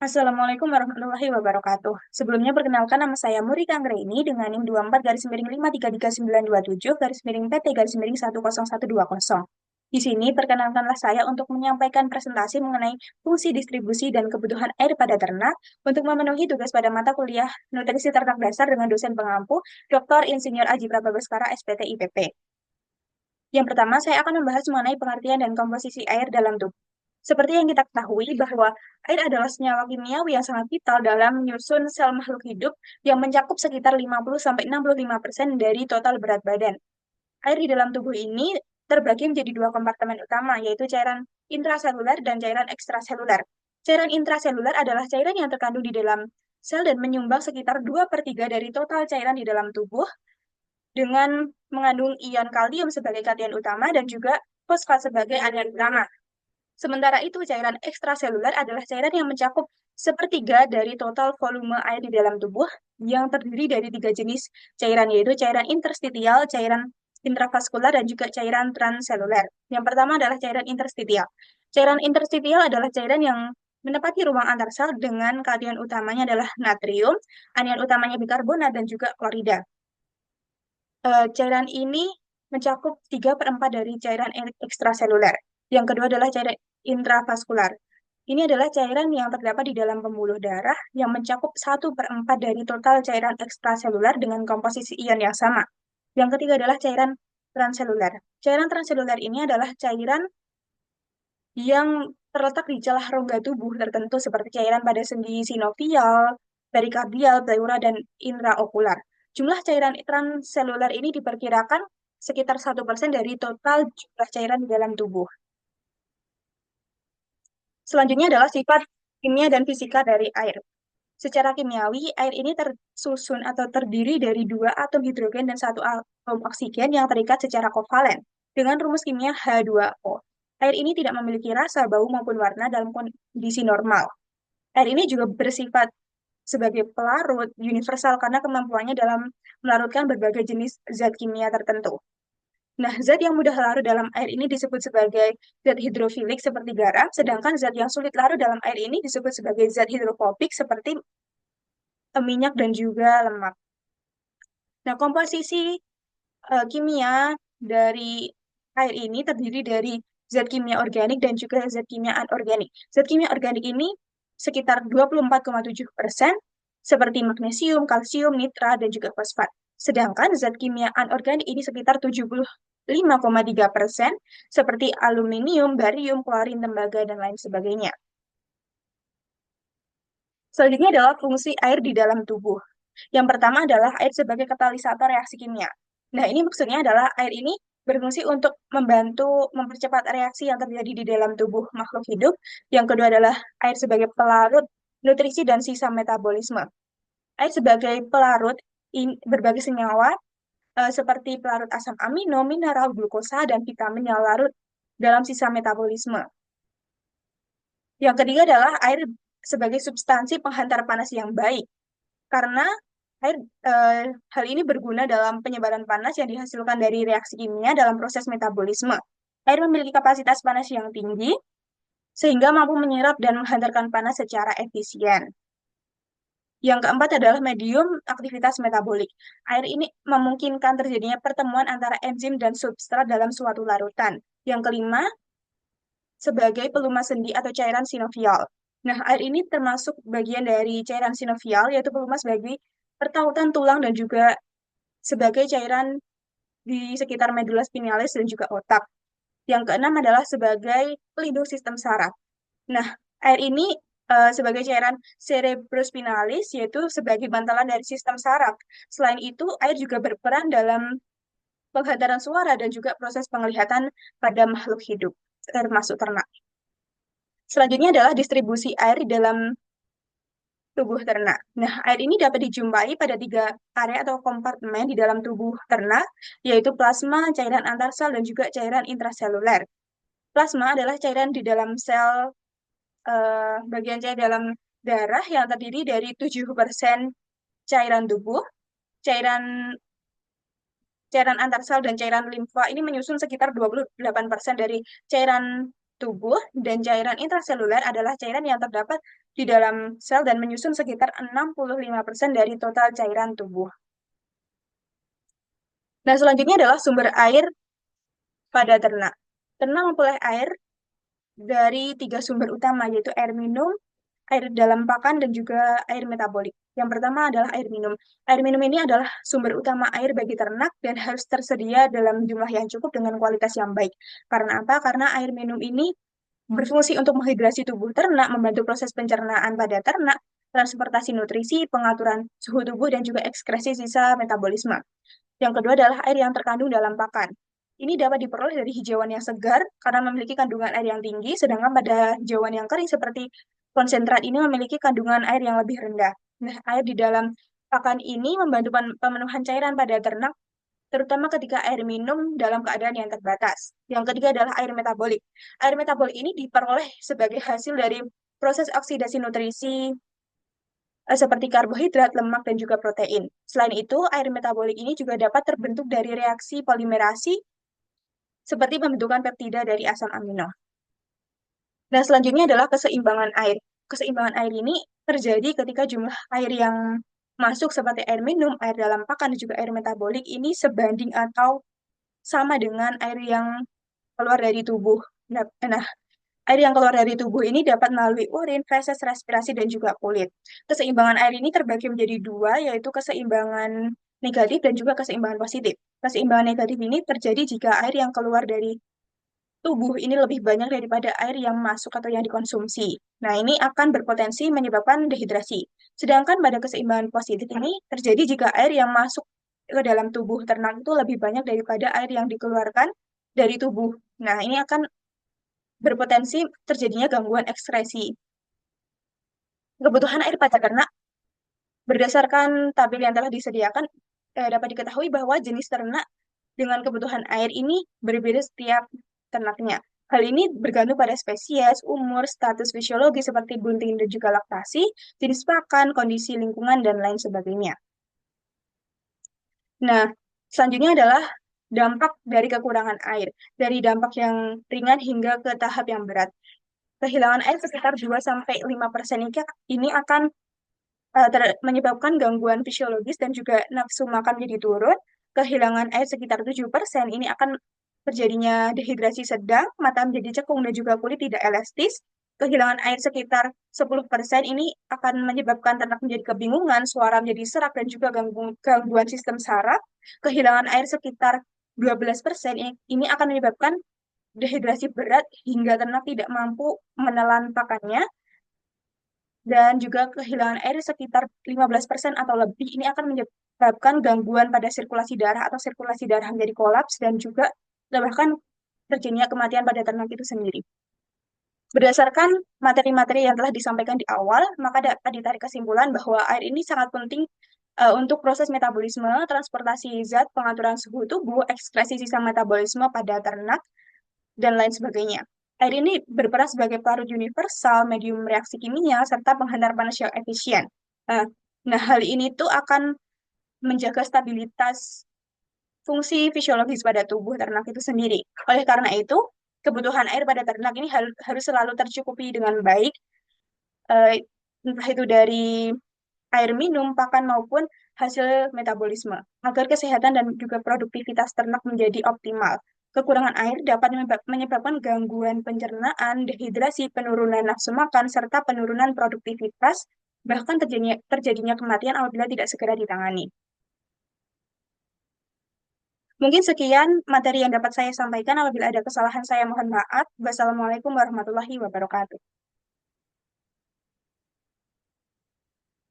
Assalamualaikum warahmatullahi wabarakatuh. Sebelumnya perkenalkan nama saya Muri Kangreini dengan NIM 24 garis miring 5333927 garis miring PT garis miring 10120. Di sini perkenalkanlah saya untuk menyampaikan presentasi mengenai fungsi distribusi dan kebutuhan air pada ternak untuk memenuhi tugas pada mata kuliah Nutrisi Ternak Dasar dengan dosen pengampu Dr. Insinyur Aji Prabaskara SPT IPP. Yang pertama, saya akan membahas mengenai pengertian dan komposisi air dalam tubuh. Seperti yang kita ketahui bahwa air adalah senyawa kimiawi yang sangat vital dalam menyusun sel makhluk hidup yang mencakup sekitar 50-65% dari total berat badan. Air di dalam tubuh ini terbagi menjadi dua kompartemen utama, yaitu cairan intraseluler dan cairan ekstraseluler. Cairan intraseluler adalah cairan yang terkandung di dalam sel dan menyumbang sekitar 2 per 3 dari total cairan di dalam tubuh dengan mengandung ion kalium sebagai kation utama dan juga fosfat sebagai anion utama. Sementara itu, cairan ekstraseluler adalah cairan yang mencakup sepertiga dari total volume air di dalam tubuh yang terdiri dari tiga jenis cairan, yaitu cairan interstitial, cairan intravaskular, dan juga cairan transseluler. Yang pertama adalah cairan interstitial. Cairan interstitial adalah cairan yang menempati ruang antar sel dengan kation utamanya adalah natrium, anion utamanya bikarbonat, dan juga klorida. Cairan ini mencakup 3 per 4 dari cairan ekstraseluler. Yang kedua adalah cairan intravaskular. Ini adalah cairan yang terdapat di dalam pembuluh darah yang mencakup 1 per 4 dari total cairan ekstraseluler dengan komposisi ion yang sama. Yang ketiga adalah cairan transseluler. Cairan transseluler ini adalah cairan yang terletak di celah rongga tubuh tertentu seperti cairan pada sendi sinovial, perikardial, pleura, dan intraokular. Jumlah cairan transseluler ini diperkirakan sekitar 1% dari total jumlah cairan di dalam tubuh. Selanjutnya adalah sifat kimia dan fisika dari air. Secara kimiawi, air ini tersusun atau terdiri dari dua atom hidrogen dan satu atom oksigen yang terikat secara kovalen dengan rumus kimia H2O. Air ini tidak memiliki rasa, bau, maupun warna dalam kondisi normal. Air ini juga bersifat sebagai pelarut universal karena kemampuannya dalam melarutkan berbagai jenis zat kimia tertentu. Nah, zat yang mudah larut dalam air ini disebut sebagai zat hidrofilik seperti garam, sedangkan zat yang sulit larut dalam air ini disebut sebagai zat hidrofobik seperti minyak dan juga lemak. Nah, komposisi kimia dari air ini terdiri dari zat kimia organik dan juga zat kimia anorganik. Zat kimia organik ini sekitar 24,7% seperti magnesium, kalsium, nitra, dan juga fosfat. Sedangkan zat kimia anorganik ini sekitar 75,3% seperti aluminium, barium, klorin, tembaga, dan lain sebagainya. Selanjutnya adalah fungsi air di dalam tubuh. Yang pertama adalah air sebagai katalisator reaksi kimia. Nah, ini maksudnya adalah air ini berfungsi untuk membantu mempercepat reaksi yang terjadi di dalam tubuh makhluk hidup. Yang kedua adalah air sebagai pelarut nutrisi dan sisa metabolisme. Air sebagai pelarut berbagai senyawa seperti pelarut asam amino, mineral, glukosa, dan vitamin yang larut dalam sisa metabolisme. Yang ketiga adalah air sebagai substansi penghantar panas yang baik. Karena air, hal ini berguna dalam penyebaran panas yang dihasilkan dari reaksi kimia dalam proses metabolisme. Air memiliki kapasitas panas yang tinggi, sehingga mampu menyerap dan menghantarkan panas secara efisien. Yang keempat adalah medium aktivitas metabolik. Air ini memungkinkan terjadinya pertemuan antara enzim dan substrat dalam suatu larutan. Yang kelima, sebagai pelumas sendi atau cairan sinovial. Nah, air ini termasuk bagian dari cairan sinovial, yaitu pelumas bagi pertautan tulang dan juga sebagai cairan di sekitar medula spinalis dan juga otak. Yang keenam adalah sebagai pelindung sistem saraf. Nah, air ini sebagai cairan cerebrospinalis, yaitu sebagai bantalan dari sistem saraf. Selain itu, air juga berperan dalam penghantaran suara dan juga proses penglihatan pada makhluk hidup, termasuk ternak. Selanjutnya adalah distribusi air di dalam tubuh ternak. Nah, air ini dapat dijumpai pada tiga area atau kompartemen di dalam tubuh ternak, yaitu plasma, cairan antar sel, dan juga cairan intraseluler. Plasma adalah cairan di dalam sel, bagian cair dalam darah yang terdiri dari 7% cairan tubuh, cairan cairan antar sel dan cairan limfa ini menyusun sekitar 28% dari cairan tubuh, dan cairan intraseluler adalah cairan yang terdapat di dalam sel dan menyusun sekitar 65% dari total cairan tubuh. Nah, selanjutnya adalah sumber air pada ternak. Ternak memperoleh air dari tiga sumber utama, yaitu air minum, air dalam pakan, dan juga air metabolik. Yang pertama adalah air minum. Air minum ini adalah sumber utama air bagi ternak dan harus tersedia dalam jumlah yang cukup dengan kualitas yang baik. Karena apa? Karena air minum ini berfungsi untuk menghidrasi tubuh ternak, membantu proses pencernaan pada ternak, transportasi nutrisi, pengaturan suhu tubuh, dan juga ekskresi sisa metabolisme. Yang kedua adalah air yang terkandung dalam pakan. Ini dapat diperoleh dari hijauan yang segar karena memiliki kandungan air yang tinggi, sedangkan pada hijauan yang kering seperti konsentrat ini memiliki kandungan air yang lebih rendah. Nah, air di dalam pakan ini membantu pemenuhan cairan pada ternak, terutama ketika air minum dalam keadaan yang terbatas. Yang ketiga adalah air metabolik. Air metabolik ini diperoleh sebagai hasil dari proses oksidasi nutrisi seperti karbohidrat, lemak, dan juga protein. Selain itu, air metabolik ini juga dapat terbentuk dari reaksi polimerasi seperti pembentukan peptida dari asam amino. Nah, selanjutnya adalah keseimbangan air. Keseimbangan air ini terjadi ketika jumlah air yang masuk seperti air minum, air dalam pakan, dan juga air metabolik ini sebanding atau sama dengan air yang keluar dari tubuh. Nah, air yang keluar dari tubuh ini dapat melalui urin, feses, respirasi, dan juga kulit. Keseimbangan air ini terbagi menjadi dua, yaitu keseimbangan negatif dan juga keseimbangan positif. Keseimbangan negatif ini terjadi jika air yang keluar dari tubuh ini lebih banyak daripada air yang masuk atau yang dikonsumsi. Nah, ini akan berpotensi menyebabkan dehidrasi. Sedangkan pada keseimbangan positif ini terjadi jika air yang masuk ke dalam tubuh ternak itu lebih banyak daripada air yang dikeluarkan dari tubuh. Nah, ini akan berpotensi terjadinya gangguan ekskresi. Kebutuhan air pada ternak berdasarkan tabel yang telah disediakan dapat diketahui bahwa jenis ternak dengan kebutuhan air ini berbeda setiap ternaknya. Hal ini bergantung pada spesies, umur, status fisiologi seperti bunting dan juga laktasi, jenis pakan, kondisi lingkungan, dan lain sebagainya. Nah, selanjutnya adalah dampak dari kekurangan air, dari dampak yang ringan hingga ke tahap yang berat. Kehilangan air sekitar 2-5% ini akan menyebabkan gangguan fisiologis dan juga nafsu makan menjadi turun. Kehilangan air sekitar 7% ini akan terjadinya dehidrasi sedang, mata menjadi cekung dan juga kulit tidak elastis. Kehilangan air sekitar 10% ini akan menyebabkan ternak menjadi kebingungan, suara menjadi serak, dan juga gangguan sistem saraf. Kehilangan air sekitar 12% ini akan menyebabkan dehidrasi berat hingga ternak tidak mampu menelan pakannya, dan juga kehilangan air sekitar 15% atau lebih ini akan menyebabkan gangguan pada sirkulasi darah atau sirkulasi darah menjadi kolaps dan juga bahkan terjadinya kematian pada ternak itu sendiri. Berdasarkan materi-materi yang telah disampaikan di awal, maka dapat ditarik kesimpulan bahwa air ini sangat penting untuk proses metabolisme, transportasi zat, pengaturan suhu tubuh, ekskresi sisa metabolisme pada ternak, dan lain sebagainya. Air ini berperan sebagai pelarut universal, medium reaksi kimia, serta penghantar panas yang efisien. Eh, Nah, hal ini tuh akan menjaga stabilitas fungsi fisiologis pada tubuh ternak itu sendiri. Oleh karena itu, kebutuhan air pada ternak ini harus selalu tercukupi dengan baik, eh, entah itu dari air minum, pakan, maupun hasil metabolisme, agar kesehatan dan juga produktivitas ternak menjadi optimal. Kekurangan air dapat menyebabkan gangguan pencernaan, dehidrasi, penurunan nafsu makan, serta penurunan produktivitas, bahkan terjadinya kematian apabila tidak segera ditangani. Mungkin sekian materi yang dapat saya sampaikan. Apabila ada kesalahan, saya mohon maaf. Wassalamualaikum warahmatullahi wabarakatuh.